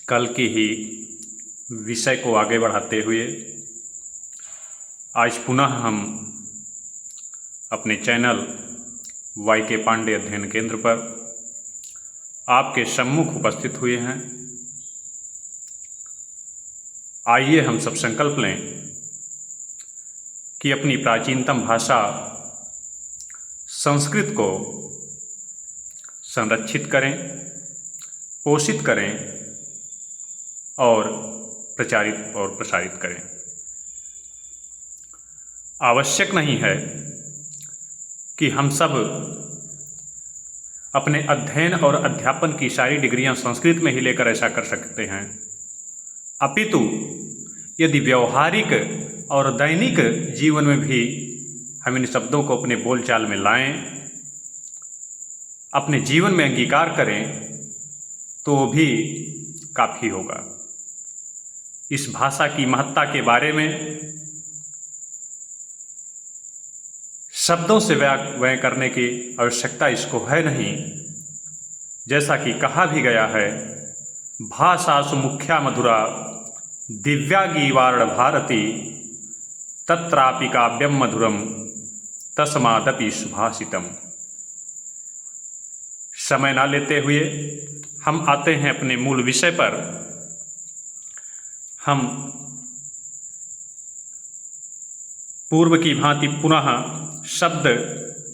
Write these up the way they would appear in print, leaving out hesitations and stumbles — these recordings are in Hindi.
कल की ही विषय को आगे बढ़ाते हुए आज पुनः हम अपने चैनल वाई के पांडे अध्ययन केंद्र पर आपके सम्मुख उपस्थित हुए हैं। आइए हम सब संकल्प लें कि अपनी प्राचीनतम भाषा संस्कृत को संरक्षित करें, पोषित करें और प्रचारित और प्रसारित करें। आवश्यक नहीं है कि हम सब अपने अध्ययन और अध्यापन की सारी डिग्रियां संस्कृत में ही लेकर ऐसा कर सकते हैं, अपितु यदि व्यवहारिक और दैनिक जीवन में भी हम इन शब्दों को अपने बोलचाल में लाएं, अपने जीवन में अंगीकार करें तो भी काफ़ी होगा। इस भाषा की महत्ता के बारे में शब्दों से व्यय करने की आवश्यकता इसको है नहीं। जैसा कि कहा भी गया है, भाषासु मुख्या मधुरा दिव्या गीवार्ण भारती तत्रापि काव्यम मधुरम तस्मादपि सुभाषितम। समय ना लेते हुए हम आते हैं अपने मूल विषय पर। हम पूर्व की भांति पुनः शब्द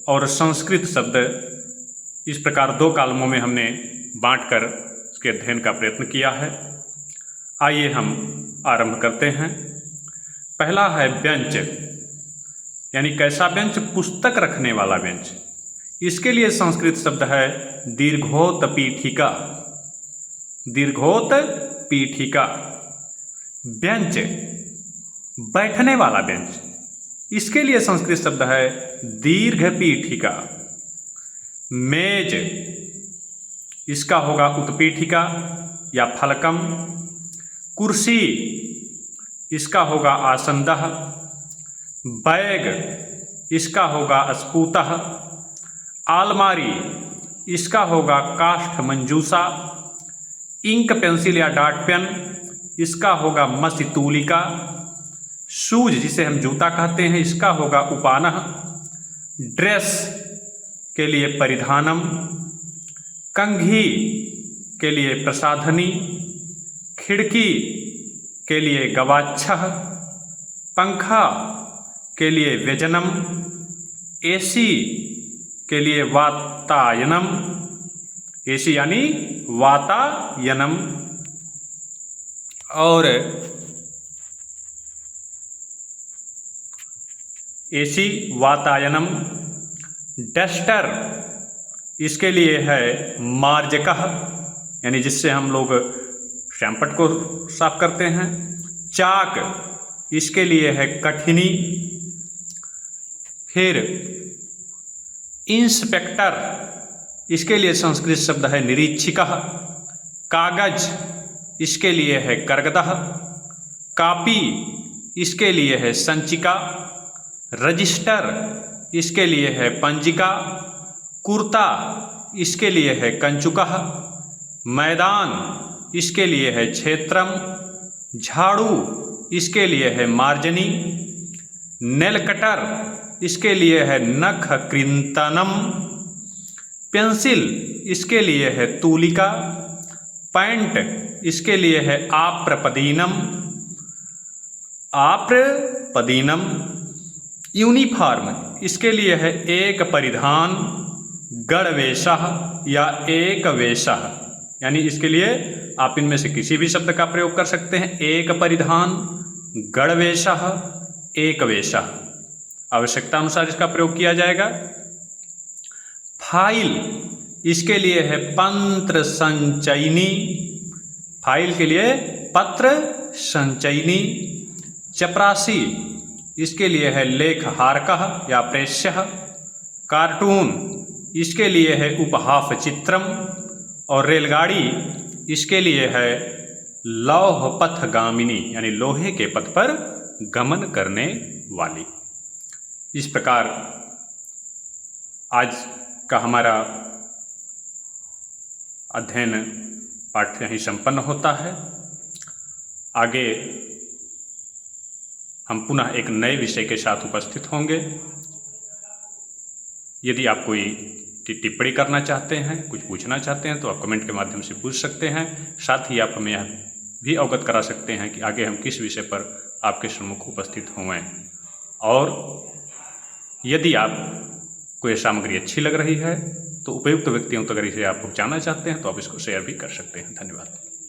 और संस्कृत शब्द इस प्रकार दो कालमों में हमने बांटकर इसके अध्ययन का प्रयत्न किया है। आइए हम आरंभ करते हैं। पहला है व्यंच, यानी कैसा व्यंच? पुस्तक रखने वाला व्यंच। इसके लिए संस्कृत शब्द है दीर्घोत पीठिका। दीर्घोत पीठिका बेंच, बैठने वाला बेंच। इसके लिए संस्कृत शब्द है दीर्घ पीठिका। मेज, इसका होगा उत्पीठिका या फलकम। कुर्सी, इसका होगा आसंदः। बैग, इसका असपूतः। स्पूतः। आलमारी, इसका होगा काष्ठ मंजूसा। इंक पेंसिल या डार्ट पेन, इसका होगा मसितूलिका। शूज, जिसे हम जूता कहते हैं, इसका होगा उपानः। ड्रेस के लिए परिधानम। कंघी के लिए प्रसाधनी। खिड़की के लिए गवाक्षः। पंखा के लिए व्यजनम। एसी के लिए वातायनम। एसी यानी वातायनम। और एसी वातायनम। डस्टर, इसके लिए है मार्जकः, यानी जिससे हम लोग शैम्पट को साफ करते हैं। चाक, इसके लिए है कठिनी। फिर इंस्पेक्टर, इसके लिए संस्कृत शब्द है निरीक्षिकः। कागज, इसके लिए है कर्गदः। कापी, इसके लिए है संचिका। रजिस्टर, इसके लिए है पंजिका। कुर्ता, इसके लिए है कंचुकः। मैदान, इसके लिए है क्षेत्रम। झाड़ू, इसके लिए है मार्जनी। नेल कटर, इसके लिए है नख कृंतनम। पेंसिल, इसके लिए है तूलिका। पैंट, इसके लिए है आप्रपदीनम। आप्रपदीनम। यूनिफॉर्म, इसके लिए है एक परिधान। गणवेशः या एक वेशः, यानी इसके लिए आप इनमें से किसी भी शब्द का प्रयोग कर सकते हैं। एक परिधान, गणवेशः, एक वेशः, आवश्यकता अनुसार इसका प्रयोग किया जाएगा। फाइल, इसके लिए है पत्र संचयनी। फाइल के लिए पत्र संचयनी। चपरासी, इसके लिए है लेखहारकः या प्रेष्यः। कार्टून, इसके लिए है उपहास चित्रम। और रेलगाड़ी, इसके लिए है लौह पथगामिनी, यानी लोहे के पथ पर गमन करने वाली। इस प्रकार आज का हमारा अध्ययन पाठ यहीं संपन्न होता है। आगे हम पुनः एक नए विषय के साथ उपस्थित होंगे। यदि आप कोई टिप्पणी करना चाहते हैं, कुछ पूछना चाहते हैं, तो आप कमेंट के माध्यम से पूछ सकते हैं। साथ ही आप हमें यह भी अवगत करा सकते हैं कि आगे हम किस विषय पर आपके सम्मुख उपस्थित होंगे। और यदि आप कोई सामग्री अच्छी लग रही है तो उपयुक्त व्यक्तियों तक अगर इसे आप पहुँचाना चाहते हैं तो आप इसको शेयर भी कर सकते हैं। धन्यवाद।